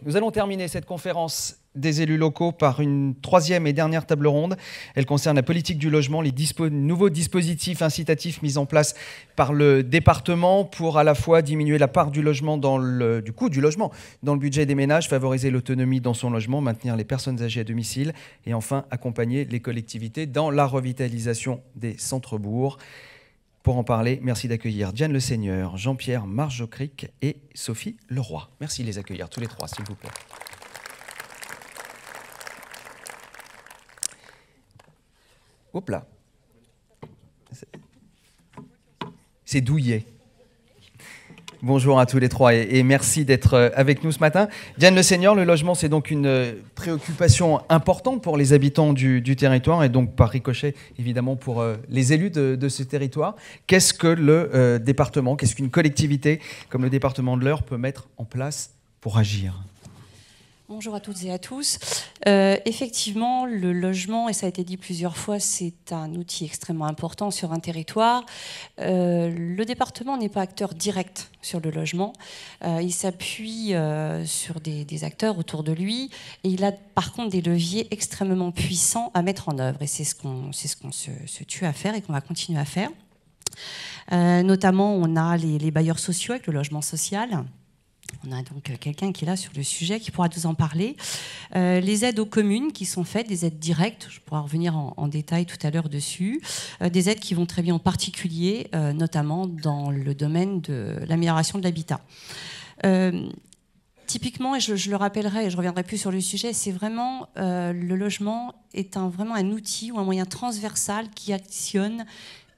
nous allons terminer cette conférence des élus locaux par une troisième et dernière table ronde. Elle concerne la politique du logement, les nouveaux dispositifs incitatifs mis en place par le département pour à la fois diminuer la part du logement du coût du logement dans le budget des ménages, favoriser l'autonomie dans son logement, maintenir les personnes âgées à domicile et enfin accompagner les collectivités dans la revitalisation des centres-bourgs. Pour en parler, merci d'accueillir Diane Le Seigneur, Jean-Pierre Margeaucric et Sophie Leroy. Merci de les accueillir tous les trois, s'il vous plaît. Hop là. C'est douillet. Bonjour à tous les trois et merci d'être avec nous ce matin. Diane Le Seigneur, le logement, c'est donc une préoccupation importante pour les habitants du territoire et donc par ricochet, évidemment, pour les élus de ce territoire. Qu'est-ce que le département, qu'est-ce qu'une collectivité comme le département de l'Eure peut mettre en place pour agir ? Bonjour à toutes et à tous. Effectivement, le logement, et ça a été dit plusieurs fois, c'est un outil extrêmement important sur un territoire. Le département n'est pas acteur direct sur le logement. Il s'appuie sur des acteurs autour de lui et il a par contre des leviers extrêmement puissants à mettre en œuvre. Et c'est ce qu'on se tue à faire et qu'on va continuer à faire. Notamment, on a les bailleurs sociaux avec le logement social. On a donc quelqu'un qui est là sur le sujet, qui pourra nous en parler. Les aides aux communes qui sont faites, des aides directes, je pourrai revenir en détail tout à l'heure dessus. Des aides qui vont très bien en particulier, notamment dans le domaine de l'amélioration de l'habitat. Typiquement, et je le rappellerai, et je ne reviendrai plus sur le sujet, c'est vraiment, le logement est vraiment un outil ou un moyen transversal qui actionne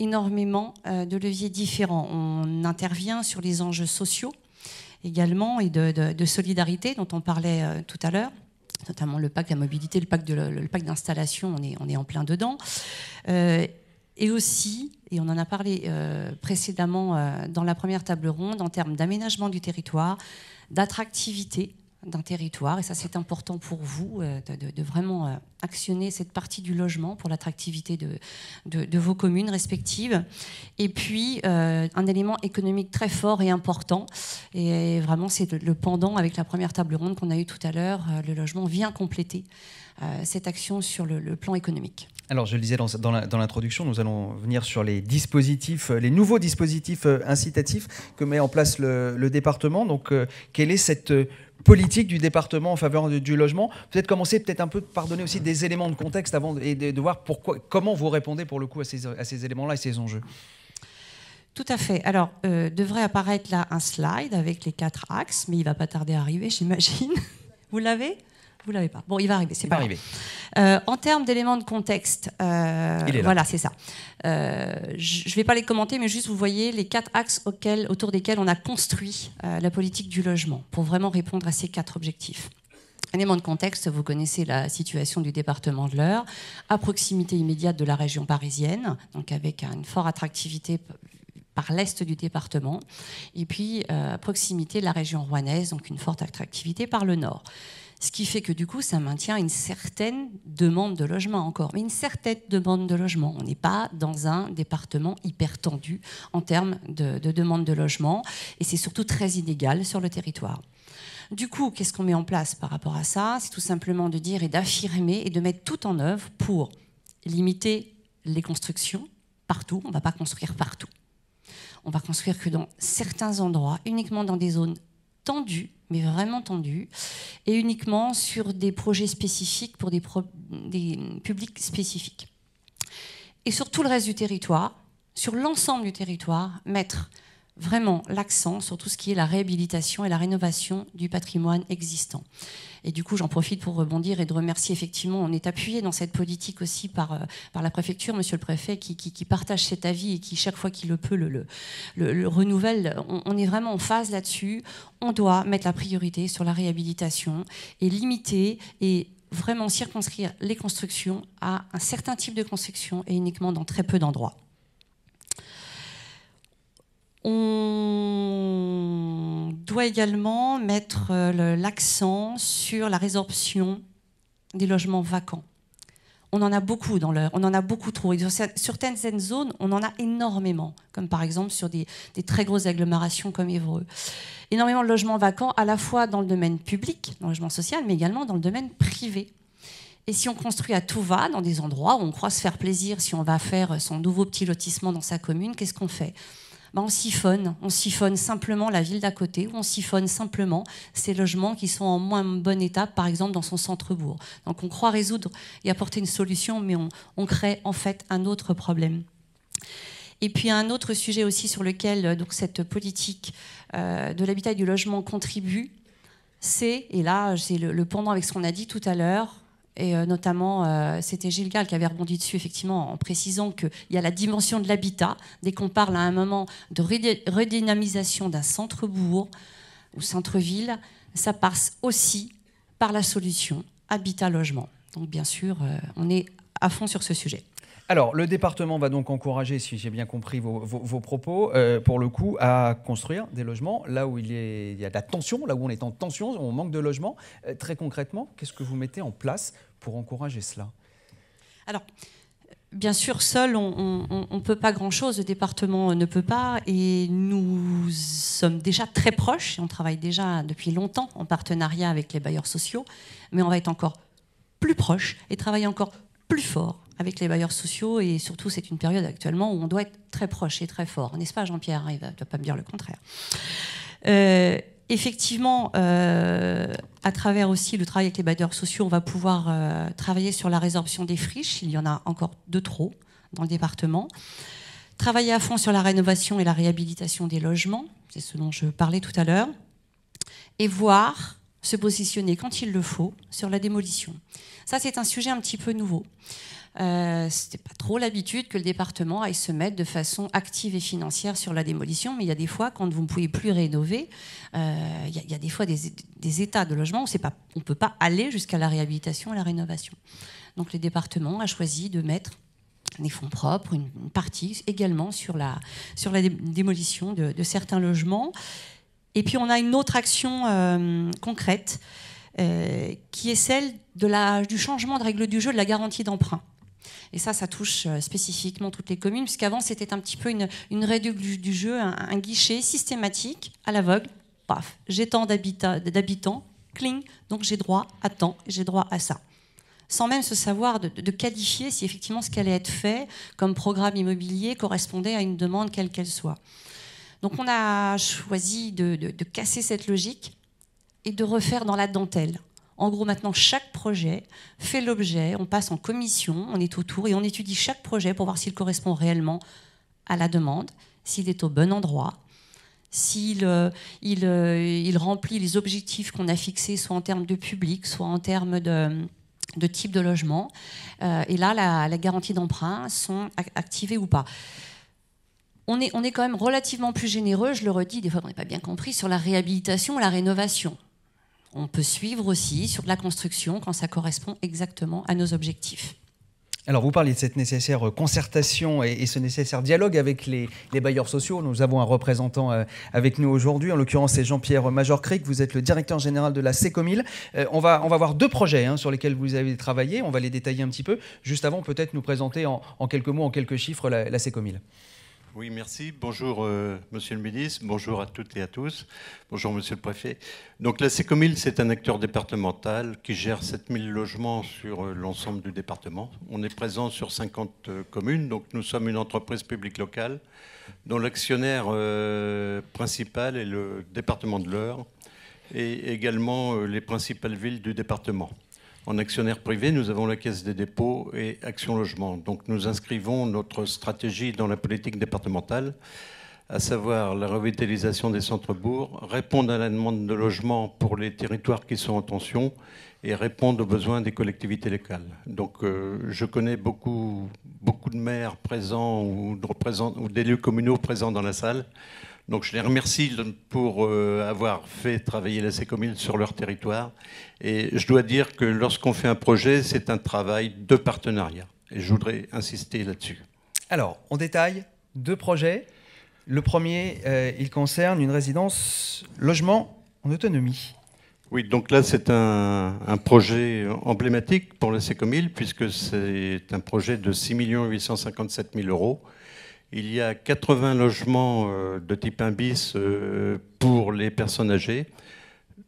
énormément de leviers différents. On intervient sur les enjeux sociaux, également, et de solidarité dont on parlait tout à l'heure, notamment le pacte de la mobilité, le pacte d'installation, on est en plein dedans. Et aussi, et on en a parlé précédemment dans la première table ronde, en termes d'aménagement du territoire, d'attractivité d'un territoire, et ça c'est important pour vous, de vraiment actionner cette partie du logement pour l'attractivité de vos communes respectives. Et puis, un élément économique très fort et important, et vraiment c'est le pendant avec la première table ronde qu'on a eue tout à l'heure, le logement vient compléter cette action sur le plan économique. Alors, je le disais dans l'introduction, nous allons venir sur les nouveaux dispositifs incitatifs que met en place le département. Donc, quelle est cette politique du département en faveur du logement? Peut-être commencer un peu par donner aussi des éléments de contexte avant et de voir comment vous répondez pour le coup à ces éléments-là et ces enjeux. Tout à fait. Alors, devrait apparaître là un slide avec les 4 axes, mais il ne va pas tarder à arriver, j'imagine. Vous l'avez ? Vous ne l'avez pas. Bon, il va arriver, c'est pas grave. En termes d'éléments de contexte, voilà, c'est ça. Je ne vais pas les commenter, mais juste vous voyez les 4 axes autour desquels on a construit la politique du logement pour vraiment répondre à ces 4 objectifs. Élément de contexte, vous connaissez la situation du département de l'Eure, à proximité immédiate de la région parisienne, donc avec une forte attractivité par l'est du département, et puis à proximité de la région rouennaise, donc une forte attractivité par le nord. Ce qui fait que du coup, ça maintient une certaine demande de logement encore, mais une certaine demande de logement. On n'est pas dans un département hyper tendu en termes de demande de logement, et c'est surtout très inégal sur le territoire. Du coup, qu'est-ce qu'on met en place par rapport à ça? C'est tout simplement de dire et d'affirmer et de mettre tout en œuvre pour limiter les constructions partout. On ne va pas construire partout. On va construire que dans certains endroits, uniquement dans des zones tendues, mais vraiment tendues, et uniquement sur des projets spécifiques pour des publics spécifiques. Et sur tout le reste du territoire, sur l'ensemble du territoire, mettre vraiment l'accent sur tout ce qui est la réhabilitation et la rénovation du patrimoine existant. Et du coup, j'en profite pour rebondir et de remercier effectivement, on est appuyé dans cette politique aussi par la préfecture, monsieur le préfet, qui partage cet avis et qui, chaque fois qu'il le peut, le renouvelle. On est vraiment en phase là-dessus. On doit mettre la priorité sur la réhabilitation et limiter et vraiment circonscrire les constructions à un certain type de construction et uniquement dans très peu d'endroits. On doit également mettre l'accent sur la résorption des logements vacants. on en a beaucoup dans l'heure, on en a beaucoup trop. Et sur certaines zones, on en a énormément, comme par exemple sur des très grosses agglomérations comme Évreux. Énormément de logements vacants, à la fois dans le domaine public, dans le logement social, mais également dans le domaine privé. Et si on construit à tout va, dans des endroits où on croit se faire plaisir, si on va faire son nouveau petit lotissement dans sa commune, qu'est-ce qu'on fait ? On siphonne simplement la ville d'à côté, ou on siphonne simplement ces logements qui sont en moins bon état, par exemple dans son centre-bourg. Donc on croit résoudre et apporter une solution, mais on crée en fait un autre problème. Et puis un autre sujet aussi sur lequel donc, cette politique de l'habitat et du logement contribue, et là c'est le pendant avec ce qu'on a dit tout à l'heure, et notamment, c'était Gilles Gall qui avait rebondi dessus, effectivement, en précisant qu'il y a la dimension de l'habitat. Dès qu'on parle à un moment de redynamisation d'un centre-bourg ou centre-ville, ça passe aussi par la solution habitat-logement. Donc, bien sûr, on est à fond sur ce sujet. Alors, le département va donc encourager, si j'ai bien compris vos propos, pour le coup, à construire des logements là où il y a de la tension, là où on est en tension, où on manque de logements. Très concrètement, qu'est-ce que vous mettez en place pour encourager cela ? Alors, bien sûr, seul, on ne peut pas grand-chose, le département ne peut pas, et nous sommes déjà très proches, et on travaille déjà depuis longtemps en partenariat avec les bailleurs sociaux, mais on va être encore plus proches et travailler encore plus fort avec les bailleurs sociaux, et surtout c'est une période actuellement où on doit être très proche et très fort, n'est-ce pas Jean-Pierre ? Il ne doit pas me dire le contraire. Effectivement, à travers aussi le travail avec les bailleurs sociaux, on va pouvoir travailler sur la résorption des friches, il y en a encore de trop dans le département. Travailler à fond sur la rénovation et la réhabilitation des logements, c'est ce dont je parlais tout à l'heure, et voir se positionner quand il le faut sur la démolition. Ça, c'est un sujet un petit peu nouveau. C'était pas trop l'habitude que le département aille se mettre de façon active et financière sur la démolition, mais il y a des fois, quand vous ne pouvez plus rénover, il y a des fois des états de logement où on ne peut pas aller jusqu'à la réhabilitation et la rénovation. Donc le département a choisi de mettre des fonds propres, une partie également sur la démolition de certains logements. Et puis on a une autre action concrète qui est celle du changement de règle du jeu de la garantie d'emprunt. Et ça touche spécifiquement toutes les communes, puisqu'avant c'était un petit peu une règle du jeu, un guichet systématique à l'aveugle. Paf, j'ai tant d'habitants, cling, donc j'ai droit à tant, j'ai droit à ça. Sans même se savoir de qualifier si effectivement ce qui allait être fait comme programme immobilier correspondait à une demande quelle qu'elle soit. Donc on a choisi de casser cette logique et de refaire dans la dentelle. En gros, maintenant, chaque projet fait l'objet, on passe en commission, on est autour et on étudie chaque projet pour voir s'il correspond réellement à la demande, s'il est au bon endroit, s'il remplit les objectifs qu'on a fixés, soit en termes de public, soit en termes de type de logement. Et là, la garantie d'emprunt sont activées ou pas. On est quand même relativement plus généreux, je le redis, des fois on n'est pas bien compris, sur la réhabilitation et la rénovation. On peut suivre aussi sur de la construction quand ça correspond exactement à nos objectifs. Alors vous parlez de cette nécessaire concertation et ce nécessaire dialogue avec les bailleurs sociaux. Nous avons un représentant avec nous aujourd'hui, en l'occurrence c'est Jean-Pierre Major-Cric, vous êtes le directeur général de la Sécomil. On va voir deux projets sur lesquels vous avez travaillé, on va les détailler un petit peu. Juste avant, peut-être nous présenter en quelques mots, en quelques chiffres la Sécomil. Oui, merci. Bonjour, monsieur le ministre. Bonjour à toutes et à tous. Bonjour, monsieur le préfet. Donc, la Sécomil, c'est un acteur départemental qui gère 7000 logements sur l'ensemble du département. On est présent sur 50 communes. Donc, nous sommes une entreprise publique locale dont l'actionnaire principal est le département de l'Eure et également les principales villes du département. En actionnaire privé, nous avons la Caisse des dépôts et Action Logement. Donc nous inscrivons notre stratégie dans la politique départementale, à savoir la revitalisation des centres-bourgs, répondre à la demande de logement pour les territoires qui sont en tension et répondre aux besoins des collectivités locales. Donc je connais beaucoup de maires présents ou d'élus communaux présents dans la salle. Donc je les remercie pour avoir fait travailler la Sécomil sur leur territoire. Et je dois dire que lorsqu'on fait un projet, c'est un travail de partenariat. Et je voudrais insister là-dessus. Alors, on détaille deux projets. Le premier, il concerne une résidence logement en autonomie. Oui, donc là, c'est un projet emblématique pour la Sécomil, puisque c'est un projet de 6 857 000 euros. Il y a 80 logements de type 1 bis pour les personnes âgées.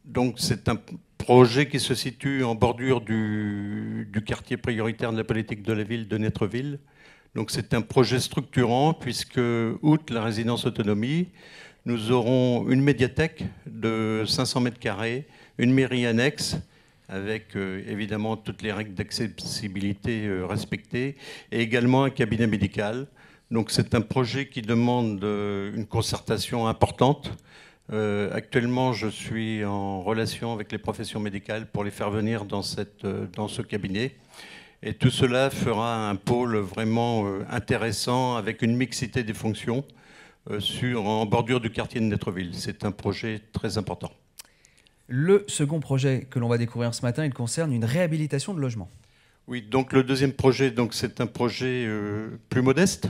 Donc c'est un projet qui se situe en bordure du quartier prioritaire de la politique de la ville de Netreville. Donc c'est un projet structurant, puisque, outre la résidence autonomie, nous aurons une médiathèque de 500 mètres carrés, une mairie annexe, avec évidemment toutes les règles d'accessibilité respectées, et également un cabinet médical. Donc c'est un projet qui demande une concertation importante. Actuellement, je suis en relation avec les professions médicales pour les faire venir dans ce cabinet. Et tout cela fera un pôle vraiment intéressant avec une mixité des fonctions en bordure du quartier de Netreville. C'est un projet très important. Le second projet que l'on va découvrir ce matin, il concerne une réhabilitation de logements. Oui, donc le deuxième projet, c'est un projet plus modeste,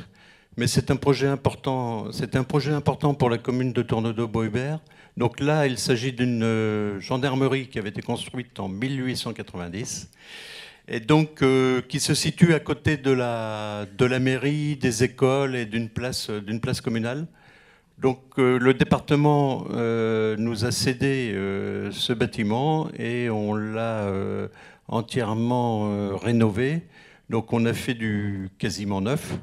mais c'est un projet important. C'est un projet important pour la commune de Tournedos-Bois-Hubert. Donc là, il s'agit d'une gendarmerie qui avait été construite en 1890 et donc qui se situe à côté de la mairie, des écoles et d'une place communale. Donc le département nous a cédé ce bâtiment et on l'a entièrement rénové. Donc on a fait du quasiment neuf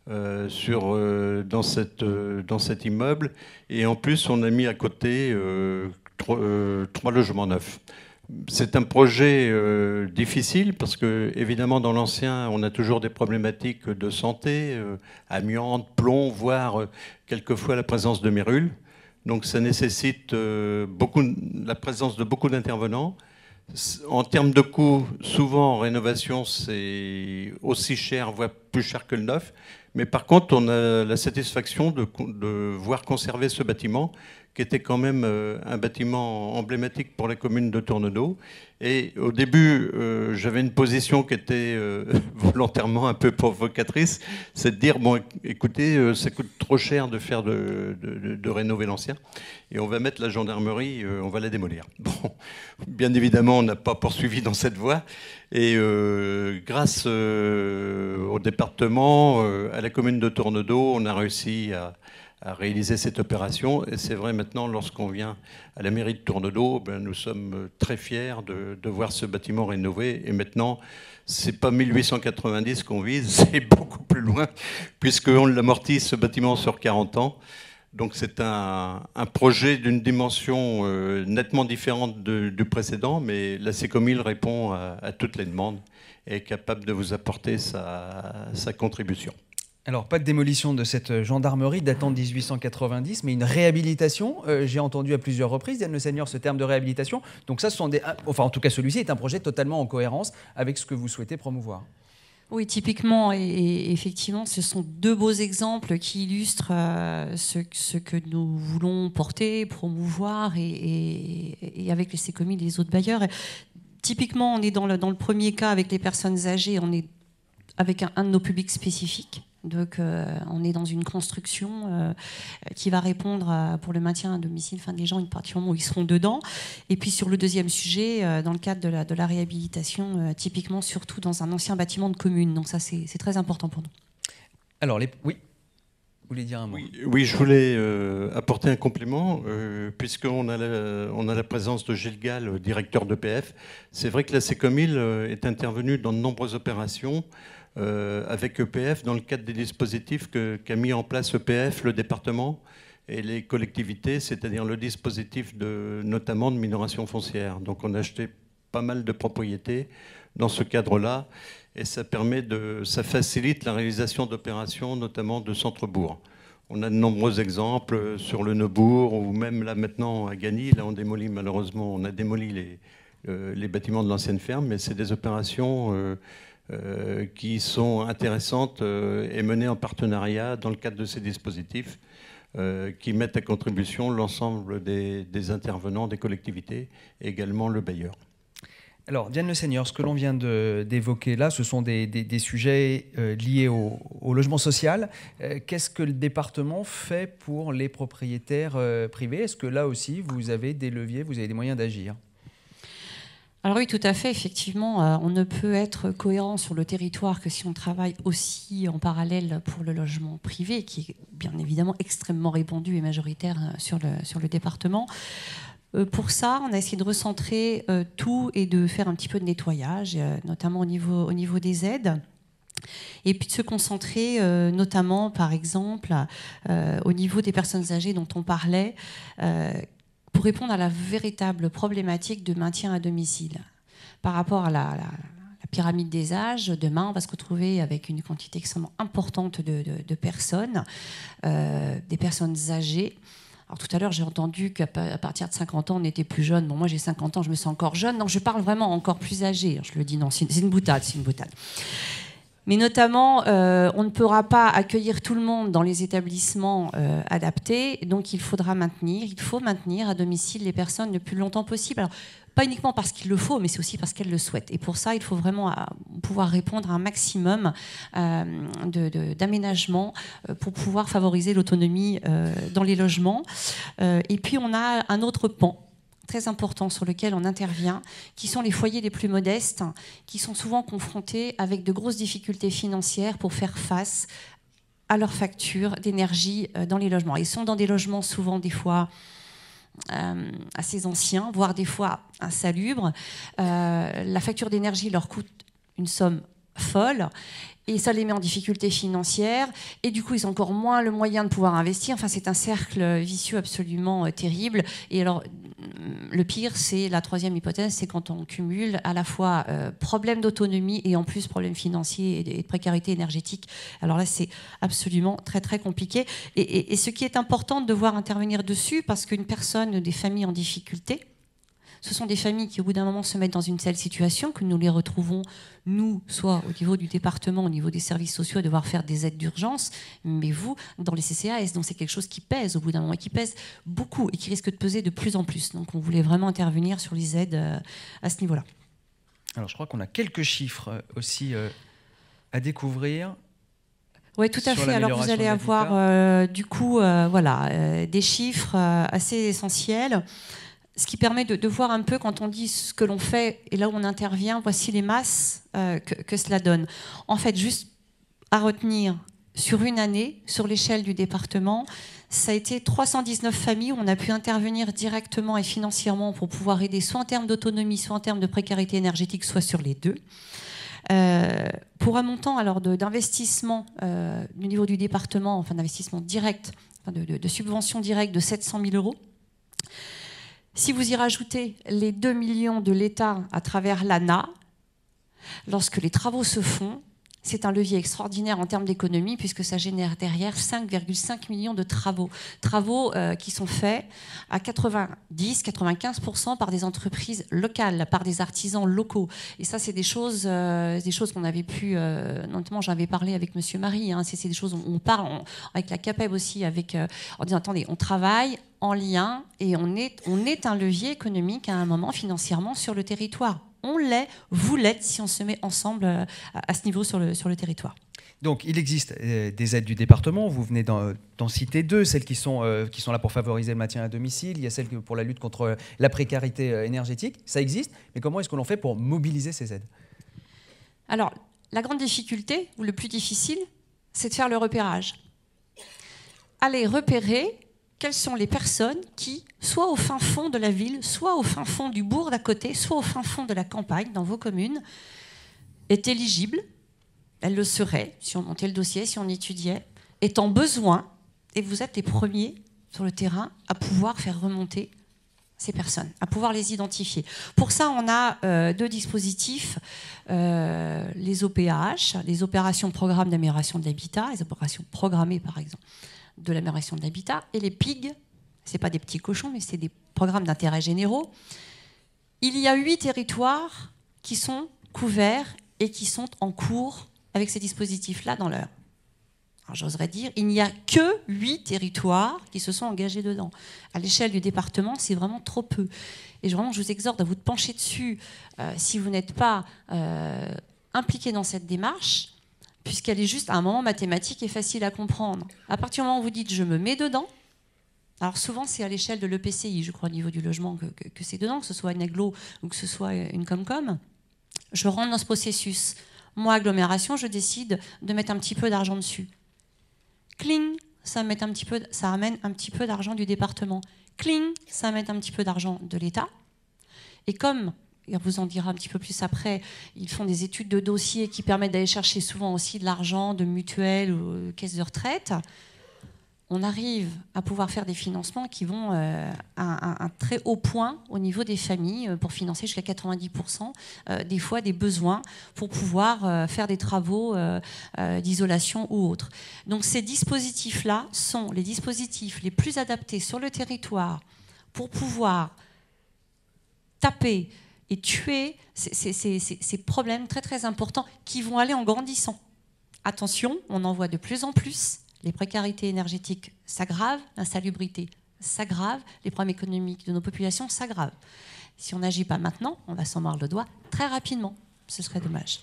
dans cet immeuble. Et en plus, on a mis à côté 3 logements neufs. C'est un projet difficile parce que, évidemment, dans l'ancien, on a toujours des problématiques de santé, amiante, plomb, voire quelquefois la présence de mérules. Donc ça nécessite la présence de beaucoup d'intervenants. En termes de coûts, souvent en rénovation, c'est aussi cher, voire plus cher que le neuf. Mais par contre, on a la satisfaction de voir conserver ce bâtiment, qui était quand même un bâtiment emblématique pour la commune de Tournedos. Et au début, j'avais une position qui était volontairement un peu provocatrice, c'est de dire, bon, écoutez, ça coûte trop cher de faire de rénover l'ancien, et on va mettre la gendarmerie, on va la démolir. Bon, bien évidemment, on n'a pas poursuivi dans cette voie, et grâce au département, à la commune de Tournedos, on a réussi à réaliser cette opération. Et c'est vrai, maintenant, lorsqu'on vient à la mairie de Tournedos, nous sommes très fiers de voir ce bâtiment rénové. Et maintenant, c'est pas 1890 qu'on vise, c'est beaucoup plus loin, puisqu'on l'amortit, ce bâtiment, sur 40 ans. Donc c'est un projet d'une dimension nettement différente du précédent, mais la Sécomil répond à toutes les demandes et est capable de vous apporter sa contribution. Alors, pas de démolition de cette gendarmerie datant de 1890, mais une réhabilitation. J'ai entendu à plusieurs reprises, Diane Le Seigneur, ce terme de réhabilitation. Donc ça, ce sont enfin, en tout cas, celui-ci est un projet totalement en cohérence avec ce que vous souhaitez promouvoir. Oui, typiquement, et effectivement, ce sont deux beaux exemples qui illustrent ce que nous voulons porter, promouvoir, et avec les Sécomil et les autres bailleurs. Typiquement, on est dans le premier cas avec les personnes âgées, on est avec un de nos publics spécifiques. Donc, on est dans une construction qui va répondre pour le maintien à domicile des gens, à partir du moment où ils seront dedans. Et puis, sur le deuxième sujet, dans le cadre de la réhabilitation, typiquement, surtout dans un ancien bâtiment de commune. Donc, ça, c'est très important pour nous. Alors, oui, vous voulez dire un mot ? Oui, je voulais apporter un complément, puisqu'on a la présence de Gilles Gall, directeur d'EPF. C'est vrai que la Sécomil est intervenue dans de nombreuses opérations avec EPF dans le cadre des dispositifs qu'a mis en place EPF, le département et les collectivités, c'est-à-dire le dispositif notamment de minoration foncière. Donc on a acheté pas mal de propriétés dans ce cadre-là et ça facilite la réalisation d'opérations, notamment de centre-bourg. On a de nombreux exemples sur le Neubourg ou même là maintenant à Gagny. Là on démolit malheureusement, on a démoli les bâtiments de l'ancienne ferme, mais c'est des opérations qui sont intéressantes et menées en partenariat dans le cadre de ces dispositifs qui mettent à contribution l'ensemble des intervenants, des collectivités et également le bailleur. Alors, Diane Le Seigneur, ce que l'on vient d'évoquer là, ce sont des sujets liés au logement social. Qu'est-ce que le département fait pour les propriétaires privés ? Est-ce que là aussi, vous avez des leviers, vous avez des moyens d'agir ? Alors oui, tout à fait. Effectivement, on ne peut être cohérent sur le territoire que si on travaille aussi en parallèle pour le logement privé, qui est bien évidemment extrêmement répandu et majoritaire sur le département. Pour ça, on a essayé de recentrer tout et de faire un petit peu de nettoyage, notamment au niveau des aides. Et puis de se concentrer notamment, par exemple, au niveau des personnes âgées dont on parlait, pour répondre à la véritable problématique de maintien à domicile. Par rapport à la pyramide des âges, demain, on va se retrouver avec une quantité extrêmement importante de personnes, des personnes âgées. Alors tout à l'heure, j'ai entendu qu'à partir de 50 ans, on était plus jeune. Bon, moi, j'ai 50 ans, je me sens encore jeune. Non, je parle vraiment encore plus âgée. Je le dis, non, c'est une boutade, c'est une boutade. Mais notamment, on ne pourra pas accueillir tout le monde dans les établissements adaptés, donc il faut maintenir à domicile les personnes le plus longtemps possible. Alors, pas uniquement parce qu'il le faut, mais c'est aussi parce qu'elles le souhaitent. Et pour ça, il faut vraiment pouvoir répondre à un maximum d'aménagements pour pouvoir favoriser l'autonomie dans les logements. Et puis, on a un autre pan très important sur lequel on intervient, qui sont les foyers les plus modestes, qui sont souvent confrontés avec de grosses difficultés financières pour faire face à leurs factures d'énergie dans les logements. Ils sont dans des logements souvent des fois assez anciens, voire des fois insalubres. La facture d'énergie leur coûte une somme folle et ça les met en difficulté financière et du coup ils ont encore moins le moyen de pouvoir investir. Enfin, c'est un cercle vicieux absolument terrible. Et alors le pire, c'est la troisième hypothèse, c'est quand on cumule à la fois problème d'autonomie et en plus problème financier et de précarité énergétique. Alors là, c'est absolument très très compliqué. Et ce qui est important de devoir intervenir dessus, parce qu'une personne, des familles en difficulté, ce sont des familles qui, au bout d'un moment, se mettent dans une telle situation que nous les retrouvons, nous, soit au niveau du département, au niveau des services sociaux, à devoir faire des aides d'urgence, mais vous, dans les CCAS. Donc c'est quelque chose qui pèse au bout d'un moment, et qui pèse beaucoup, et qui risque de peser de plus en plus. Donc on voulait vraiment intervenir sur les aides à ce niveau-là. Alors je crois qu'on a quelques chiffres aussi à découvrir. Oui, tout à fait. Alors vous allez avoir du coup des chiffres assez essentiels. Ce qui permet de voir un peu, quand on dit ce que l'on fait et là où on intervient, voici les masses que cela donne. En fait, juste à retenir, sur une année, sur l'échelle du département, ça a été 319 familles où on a pu intervenir directement et financièrement pour pouvoir aider, soit en termes d'autonomie, soit en termes de précarité énergétique, soit sur les deux. Pour un montant alors d'investissement du niveau du département, enfin d'investissement direct, enfin de subvention directe de 700 000 €. Si vous y rajoutez les 2 millions de l'État à travers l'ANA, lorsque les travaux se font, c'est un levier extraordinaire en termes d'économie puisque ça génère derrière 5,5 millions de travaux. Travaux qui sont faits à 90-95% par des entreprises locales, par des artisans locaux. Et ça, c'est des choses qu'on avait pu... notamment, j'avais parlé avec Monsieur Marie. Hein, c'est des choses où on parle avec la CAPEB aussi, en disant, attendez, on travaille en lien et on est un levier économique à un moment financièrement sur le territoire. On l'est, vous l'êtes si on se met ensemble à ce niveau sur le territoire. Donc il existe des aides du département, vous venez d'en citer deux, celles qui sont là pour favoriser le maintien à domicile, il y a celles pour la lutte contre la précarité énergétique, ça existe, mais comment est-ce que l'on fait pour mobiliser ces aides ? Alors, la grande difficulté, ou le plus difficile, c'est de faire le repérage. Aller repérer quelles sont les personnes qui, soit au fin fond de la ville, soit au fin fond du bourg d'à côté, soit au fin fond de la campagne, dans vos communes, est éligible, elles le seraient, si on montait le dossier, si on étudiait, est en besoin, et vous êtes les premiers sur le terrain à pouvoir faire remonter ces personnes, à pouvoir les identifier. Pour ça, on a deux dispositifs, les OPAH, les opérations programmes d'amélioration de l'habitat, les opérations programmées par exemple, de l'amélioration de l'habitat, et les PIG, c'est pas des petits cochons, mais c'est des programmes d'intérêt généraux. Il y a 8 territoires qui sont couverts et qui sont en cours avec ces dispositifs-là dans l'heure. Alors j'oserais dire, il n'y a que 8 territoires qui se sont engagés dedans. À l'échelle du département, c'est vraiment trop peu. Et vraiment, je vous exhorte à vous pencher dessus si vous n'êtes pas impliqué dans cette démarche, puisqu'elle est juste à un moment mathématique et facile à comprendre. À partir du moment où vous dites « je me mets dedans », Alors souvent, c'est à l'échelle de l'EPCI, je crois, au niveau du logement, que c'est dedans, que ce soit une agglo ou que ce soit une Comcom. Je rentre dans ce processus. Moi, agglomération, je décide de mettre un petit peu d'argent dessus. Cling, ça ramène un petit peu d'argent du département. Cling, ça met un petit peu d'argent de l'État. Et comme, et on vous en dira un petit peu plus après, ils font des études de dossier qui permettent d'aller chercher souvent aussi de l'argent de mutuelles ou caisses de retraite, on arrive à pouvoir faire des financements qui vont à un très haut point au niveau des familles pour financer jusqu'à 90% des fois des besoins pour pouvoir faire des travaux d'isolation ou autres. Donc ces dispositifs-là sont les dispositifs les plus adaptés sur le territoire pour pouvoir taper et tuer ces problèmes très très importants qui vont aller en grandissant. Attention, on en voit de plus en plus. Les précarités énergétiques s'aggravent, l'insalubrité s'aggrave, les problèmes économiques de nos populations s'aggravent. Si on n'agit pas maintenant, on va s'en mordre le doigt très rapidement. Ce serait dommage.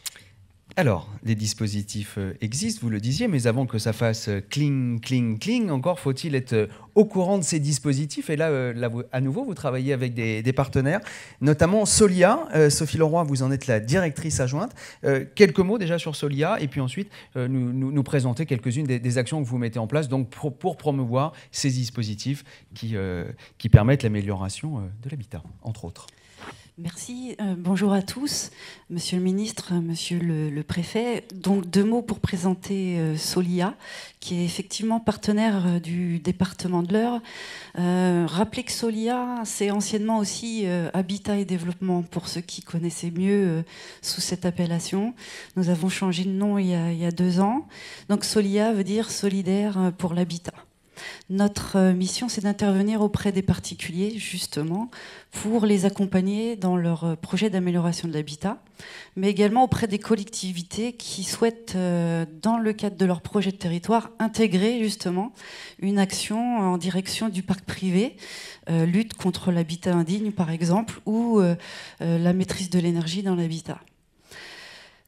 Alors, les dispositifs existent, vous le disiez, mais avant que ça fasse cling, cling, cling, encore faut-il être au courant de ces dispositifs. Et là, à nouveau, vous travaillez avec des partenaires, notamment Solia. Sophie Leroy, vous en êtes la directrice adjointe. Quelques mots déjà sur Solia, et puis ensuite nous présenter quelques-unes des actions que vous mettez en place donc pour promouvoir ces dispositifs qui permettent l'amélioration de l'habitat, entre autres. Merci. Bonjour à tous. Monsieur le ministre, monsieur le préfet. Donc 2 mots pour présenter Solia, qui est effectivement partenaire du département de l'Eure. Rappelez que Solia, c'est anciennement aussi Habitat et Développement, pour ceux qui connaissaient mieux sous cette appellation. Nous avons changé de nom il y a 2 ans. Donc Solia veut dire solidaire pour l'habitat. Notre mission, c'est d'intervenir auprès des particuliers, justement, pour les accompagner dans leur projet d'amélioration de l'habitat, mais également auprès des collectivités qui souhaitent, dans le cadre de leur projet de territoire, intégrer justement une action en direction du parc privé, lutte contre l'habitat indigne, par exemple, ou la maîtrise de l'énergie dans l'habitat.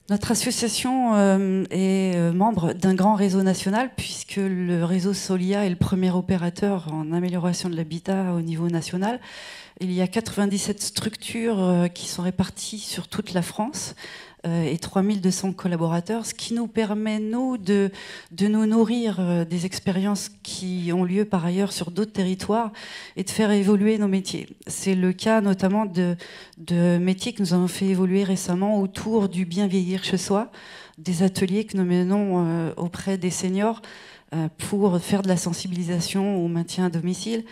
Notre association est membre d'un grand réseau national, puisque le réseau Solia est le premier opérateur en amélioration de l'habitat au niveau national. Il y a 97 structures qui sont réparties sur toute la France et 3200 collaborateurs, ce qui nous permet, nous, de nous nourrir des expériences qui ont lieu par ailleurs sur d'autres territoires et de faire évoluer nos métiers. C'est le cas notamment de métiers que nous avons fait évoluer récemment autour du bien vieillir chez soi, des ateliers que nous menons auprès des seniors pour faire de la sensibilisation au maintien à domicile,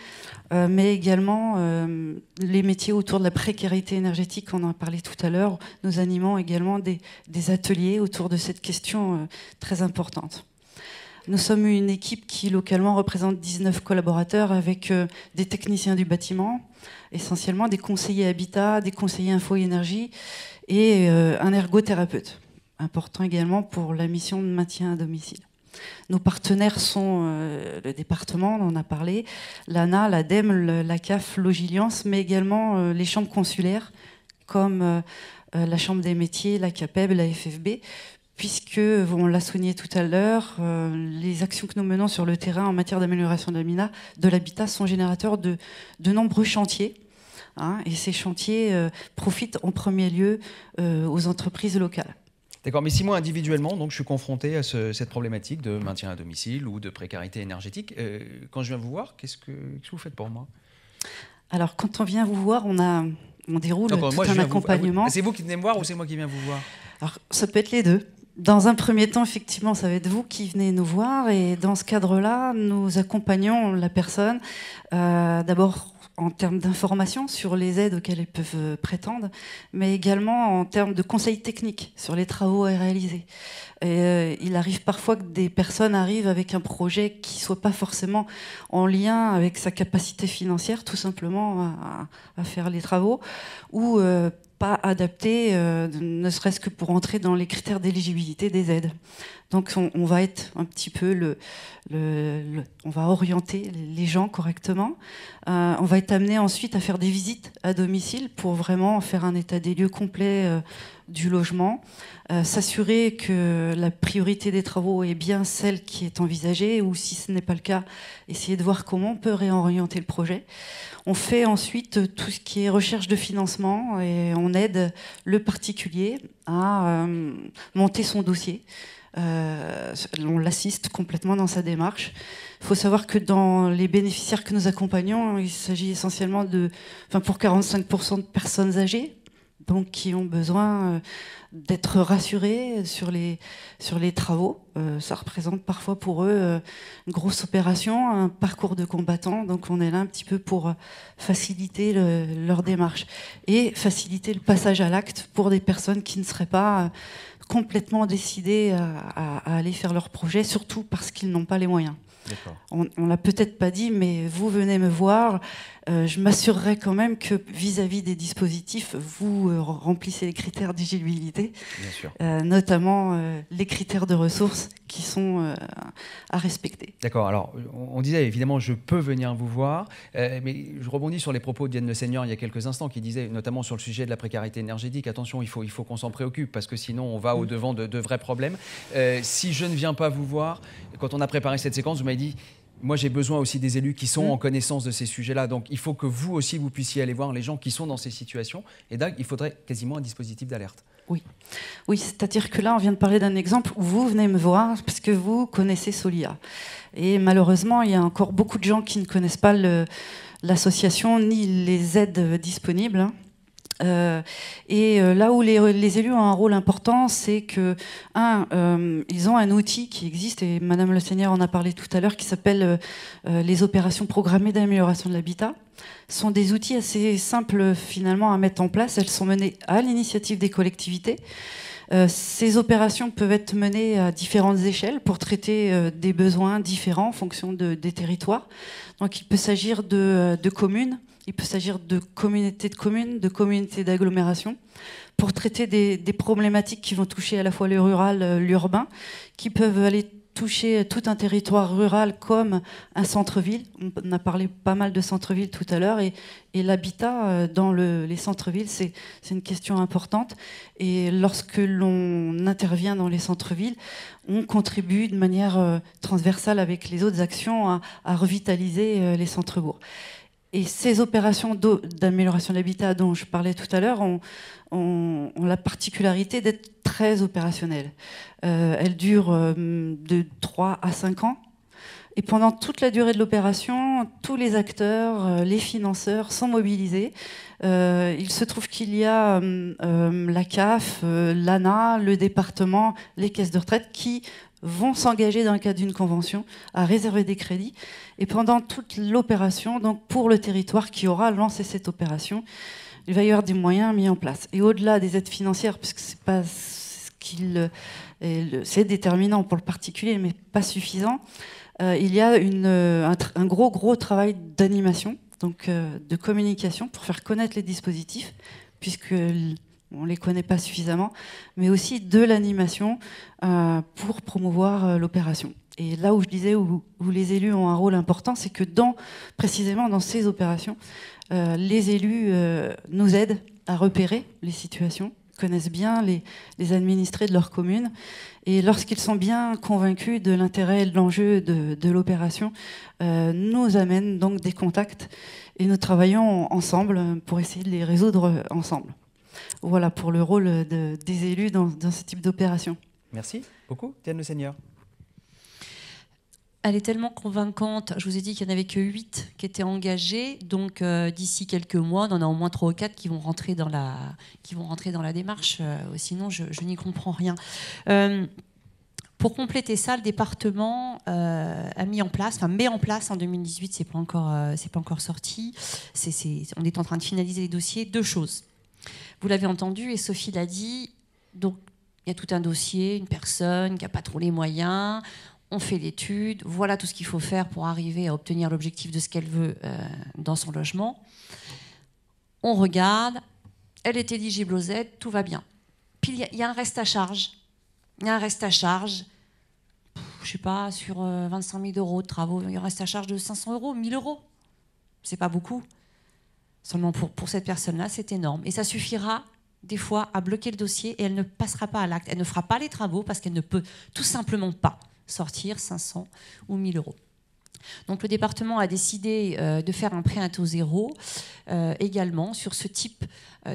mais également les métiers autour de la précarité énergétique, on en a parlé tout à l'heure. Nous animons également des ateliers autour de cette question très importante. Nous sommes une équipe qui localement représente 19 collaborateurs avec des techniciens du bâtiment, essentiellement des conseillers habitat, des conseillers info et énergie et un ergothérapeute, important également pour la mission de maintien à domicile. Nos partenaires sont le département, on en a parlé, l'ANA, l'ADEME, la CAF, l'Ogiliance, mais également les chambres consulaires comme la Chambre des métiers, la CAPEB, la FFB, puisque, on l'a souligné tout à l'heure, les actions que nous menons sur le terrain en matière d'amélioration de l'habitat sont générateurs de nombreux chantiers. Et ces chantiers profitent en premier lieu aux entreprises locales. D'accord, mais si moi individuellement, donc, je suis confronté à cette problématique de maintien à domicile ou de précarité énergétique, quand je viens vous voir, qu'est-ce que vous faites pour moi ? Alors, quand on vient vous voir, on déroule tout un accompagnement. C'est vous qui venez me voir ou c'est moi qui viens vous voir ? Alors, ça peut être les deux. Dans un premier temps, effectivement, ça va être vous qui venez nous voir. Et dans ce cadre-là, nous accompagnons la personne d'abord en termes d'information sur les aides auxquelles elles peuvent prétendre, mais également en termes de conseils techniques sur les travaux à réaliser. Et, il arrive parfois que des personnes arrivent avec un projet qui ne soit pas forcément en lien avec sa capacité financière, tout simplement à faire les travaux, ou pas adaptés, ne serait-ce que pour entrer dans les critères d'éligibilité des aides. Donc on va être un petit peu on va orienter les gens correctement. On va être amené ensuite à faire des visites à domicile pour vraiment faire un état des lieux complet du logement, s'assurer que la priorité des travaux est bien celle qui est envisagée, ou si ce n'est pas le cas, essayer de voir comment on peut réorienter le projet. On fait ensuite tout ce qui est recherche de financement et on aide le particulier à monter son dossier. On l'assiste complètement dans sa démarche. Il faut savoir que dans les bénéficiaires que nous accompagnons, il s'agit essentiellement pour 45% de personnes âgées, donc qui ont besoin d'être rassurés sur les travaux. Ça représente parfois pour eux une grosse opération, un parcours de combattant. Donc on est là un petit peu pour faciliter leur démarche et faciliter le passage à l'acte pour des personnes qui ne seraient pas complètement décidées à aller faire leur projet, surtout parce qu'ils n'ont pas les moyens. On ne l'a peut-être pas dit, mais vous venez me voir, je m'assurerai quand même que vis-à-vis des dispositifs, vous remplissez les critères d'éligibilité, notamment les critères de ressources qui sont à respecter. D'accord, alors on disait évidemment je peux venir vous voir, mais je rebondis sur les propos de Diane Le Seigneur il y a quelques instants qui disait notamment sur le sujet de la précarité énergétique, attention il faut qu'on s'en préoccupe parce que sinon on va au-devant de vrais problèmes. Si je ne viens pas vous voir, quand on a préparé cette séquence, vous m'avez dit moi j'ai besoin aussi des élus qui sont en connaissance de ces sujets-là, donc il faut que vous aussi vous puissiez aller voir les gens qui sont dans ces situations, et donc il faudrait quasiment un dispositif d'alerte. Oui, c'est-à-dire que là on vient de parler d'un exemple où vous venez me voir parce que vous connaissez Solia, et malheureusement il y a encore beaucoup de gens qui ne connaissent pas l'association ni les aides disponibles. Là où les élus ont un rôle important, c'est que, ils ont un outil qui existe, et Madame Le Seigneur en a parlé tout à l'heure, qui s'appelle les opérations programmées d'amélioration de l'habitat. Ce sont des outils assez simples finalement à mettre en place. Elles sont menées à l'initiative des collectivités. Ces opérations peuvent être menées à différentes échelles pour traiter des besoins différents en fonction des territoires. Donc il peut s'agir de communes, il peut s'agir de communautés de communes, de communautés d'agglomération, pour traiter des problématiques qui vont toucher à la fois le rural, l'urbain, qui peuvent aller toucher tout un territoire rural comme un centre-ville. On a parlé pas mal de centre-ville tout à l'heure, et l'habitat dans les centres-villes, c'est une question importante. Et lorsque l'on intervient dans les centres-villes, on contribue de manière transversale avec les autres actions à revitaliser les centres-bourgs. Et ces opérations d'amélioration de l'habitat dont je parlais tout à l'heure ont la particularité d'être très opérationnelles. Elles durent de 3 à 5 ans. Et pendant toute la durée de l'opération, tous les acteurs, les financeurs sont mobilisés. Il se trouve qu'il y a la CAF, l'ANA, le département, les caisses de retraite qui vont s'engager dans le cadre d'une convention à réserver des crédits. Et pendant toute l'opération, donc pour le territoire qui aura lancé cette opération, il va y avoir des moyens mis en place. Et au-delà des aides financières, puisque c'est pas c'est déterminant pour le particulier, mais pas suffisant, il y a un gros travail d'animation, donc de communication pour faire connaître les dispositifs, puisque on ne les connaît pas suffisamment, mais aussi de l'animation pour promouvoir l'opération. Et là où je disais où les élus ont un rôle important, c'est que précisément dans ces opérations, les élus nous aident à repérer les situations, connaissent bien les administrés de leur commune, et lorsqu'ils sont bien convaincus de l'intérêt et de l'enjeu de l'opération, nous amènent donc des contacts, et nous travaillons ensemble pour essayer de les résoudre ensemble. Voilà pour le rôle des élus dans ce type d'opération. Merci beaucoup, Diane Le Seigneur. Elle est tellement convaincante. Je vous ai dit qu'il n'y en avait que 8 qui étaient engagés. Donc, d'ici quelques mois, on en a au moins 3 ou 4 qui vont rentrer dans la démarche. Sinon, je n'y comprends rien. Pour compléter ça, le département met en place en 2018, c'est pas encore sorti. On est en train de finaliser les dossiers. 2 choses. Vous l'avez entendu et Sophie l'a dit. Donc, il y a tout un dossier, une personne qui n'a pas trop les moyens. On fait l'étude, voilà tout ce qu'il faut faire pour arriver à obtenir l'objectif de ce qu'elle veut dans son logement. On regarde, elle est éligible aux aides, tout va bien. Puis il y a un reste à charge. Il y a un reste à charge, je ne sais pas, sur 25 000 € de travaux, il y a un reste à charge de 500 €, 1 000 €. C'est pas beaucoup. Seulement pour cette personne-là, c'est énorme. Et ça suffira des fois à bloquer le dossier et elle ne passera pas à l'acte. Elle ne fera pas les travaux parce qu'elle ne peut tout simplement pas sortir 500 ou 1 000 €. Donc le département a décidé de faire un prêt à taux zéro également sur ce type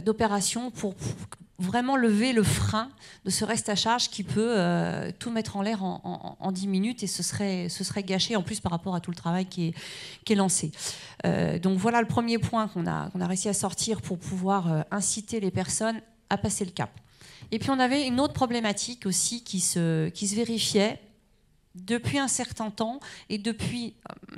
d'opération pour vraiment lever le frein de ce reste à charge qui peut tout mettre en l'air en 10 minutes et ce serait gâché en plus par rapport à tout le travail qui est lancé. Donc voilà le premier point qu'on a réussi à sortir pour pouvoir inciter les personnes à passer le cap. Et puis on avait une autre problématique aussi qui se vérifiait depuis un certain temps et depuis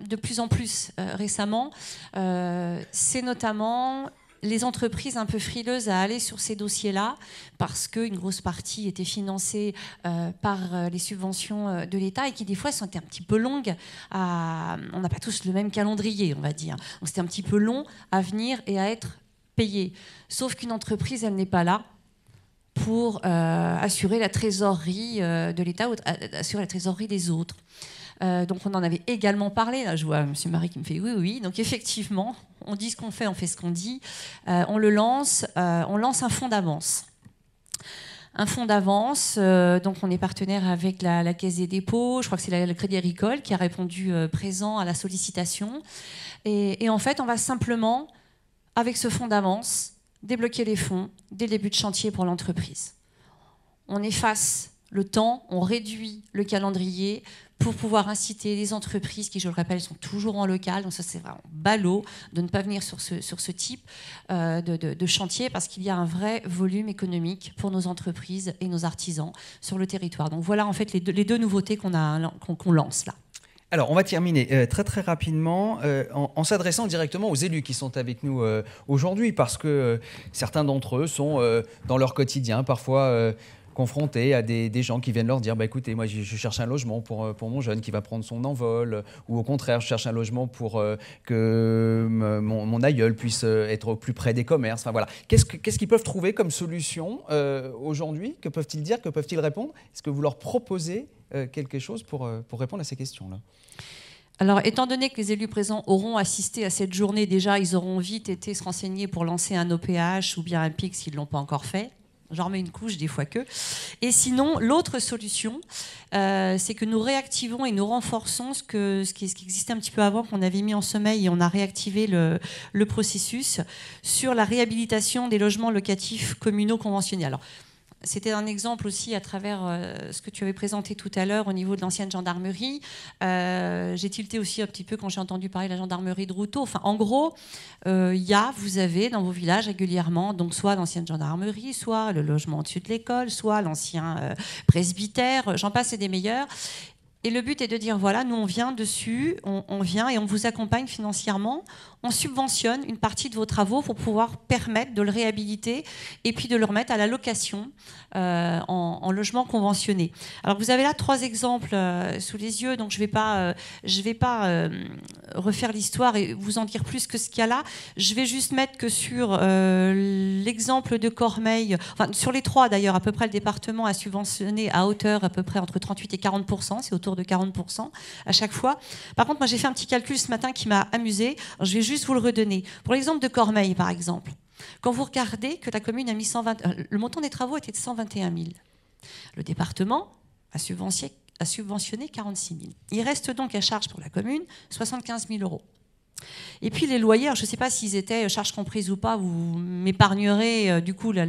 de plus en plus récemment, c'est notamment les entreprises un peu frileuses à aller sur ces dossiers-là parce qu'une grosse partie était financée par les subventions de l'État et qui des fois sont un petit peu longues. On n'a pas tous le même calendrier, on va dire. Donc c'était un petit peu long à venir et à être payé. Sauf qu'une entreprise, elle n'est pas là pour assurer la trésorerie de l'État ou assurer la trésorerie des autres. Donc on en avait également parlé. Là, je vois M. Marie qui me fait oui, oui. Donc effectivement, on dit ce qu'on fait, on fait ce qu'on dit. On lance un fonds d'avance. Un fonds d'avance, donc on est partenaire avec la Caisse des dépôts, je crois que c'est le Crédit Agricole qui a répondu présent à la sollicitation. Et en fait, on va simplement, avec ce fonds d'avance, débloquer les fonds dès le début de chantier pour l'entreprise. On efface le temps, on réduit le calendrier pour pouvoir inciter les entreprises qui, je le rappelle, sont toujours en local. Donc ça, c'est vraiment ballot de ne pas venir sur ce type de chantier parce qu'il y a un vrai volume économique pour nos entreprises et nos artisans sur le territoire. Donc voilà en fait les deux nouveautés qu'on lance là. Alors, on va terminer très très rapidement en s'adressant directement aux élus qui sont avec nous aujourd'hui parce que certains d'entre eux sont dans leur quotidien parfois confrontés à des gens qui viennent leur dire écoutez, moi je cherche un logement pour mon jeune qui va prendre son envol ou au contraire je cherche un logement pour que mon aïeul puisse être au plus près des commerces. Enfin, voilà. Qu'est-ce qu'ils peuvent trouver comme solution aujourd'hui? Que peuvent-ils dire? Que peuvent-ils répondre? Est-ce que vous leur proposez quelque chose pour répondre à ces questions-là? Alors, étant donné que les élus présents auront assisté à cette journée, déjà, ils auront vite été se renseigner pour lancer un OPH ou bien un PIC s'ils ne l'ont pas encore fait. J'en remets une couche des fois que. Et sinon, l'autre solution, c'est que nous réactivons et nous renforçons ce qui existait un petit peu avant, qu'on avait mis en sommeil et on a réactivé le processus sur la réhabilitation des logements locatifs communaux conventionnés. Alors, c'était un exemple aussi à travers ce que tu avais présenté tout à l'heure au niveau de l'ancienne gendarmerie. J'ai tilté aussi un petit peu quand j'ai entendu parler de la gendarmerie de Routot. Enfin, en gros, vous avez dans vos villages régulièrement, donc soit l'ancienne gendarmerie, soit le logement au-dessus de l'école, soit l'ancien presbytère, j'en passe et des meilleurs. Et le but est de dire, voilà, nous on vient dessus, on vient et on vous accompagne financièrement, on subventionne une partie de vos travaux pour pouvoir permettre de le réhabiliter et puis de le remettre à la location en logement conventionné. Alors vous avez là 3 exemples sous les yeux, donc je vais pas refaire l'histoire et vous en dire plus que ce qu'il y a là. Je vais juste mettre que sur l'exemple de Cormeilles, enfin sur les 3 d'ailleurs, à peu près le département a subventionné à hauteur à peu près entre 38 et 40%, c'est autour de 40% à chaque fois. Par contre, moi j'ai fait un petit calcul ce matin qui m'a amusé. Alors, je vais juste vous le redonner. Pour l'exemple de Cormeilles, par exemple, quand vous regardez que la commune a mis le montant des travaux était de 121 000. Le département a subventionné 46 000. Il reste donc à charge pour la commune 75 000 €. Et puis les loyers, je ne sais pas s'ils étaient charges comprises ou pas, vous m'épargnerez du coup le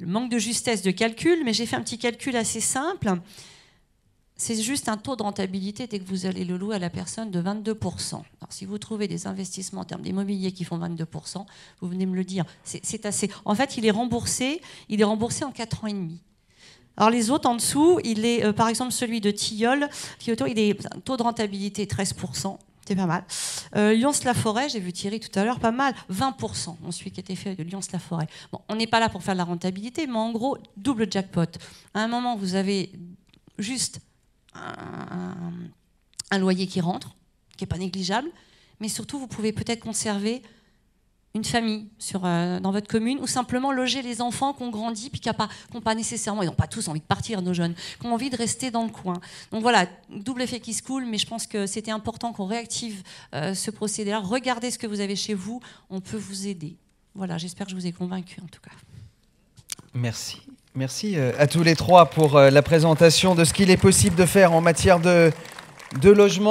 manque de justesse de calcul, mais j'ai fait un petit calcul assez simple. C'est juste un taux de rentabilité dès que vous allez le louer à la personne de 22%. Alors, si vous trouvez des investissements en termes d'immobilier qui font 22%, vous venez me le dire. C'est assez. En fait, il est remboursé en 4 ans et demi. Alors les autres en dessous, il est par exemple celui de Tilleul, il est un taux de rentabilité 13%. C'est pas mal. Lyons-la-Forêt, j'ai vu Thierry tout à l'heure, pas mal, 20%. Celui qui était fait de Lyons-la-Forêt. Bon, on n'est pas là pour faire de la rentabilité, mais en gros, double jackpot. À un moment, vous avez juste un loyer qui rentre, qui n'est pas négligeable, mais surtout, vous pouvez peut-être conserver une famille dans votre commune, ou simplement loger les enfants qui ont grandi puis qui n'ont pas nécessairement, ils n'ont pas tous envie de partir, nos jeunes, qui ont envie de rester dans le coin. Donc voilà, double effet qui se coule, mais je pense que c'était important qu'on réactive ce procédé-là. Regardez ce que vous avez chez vous, on peut vous aider. Voilà, j'espère que je vous ai convaincu en tout cas. Merci. Merci à tous les trois pour la présentation de ce qu'il est possible de faire en matière de logement.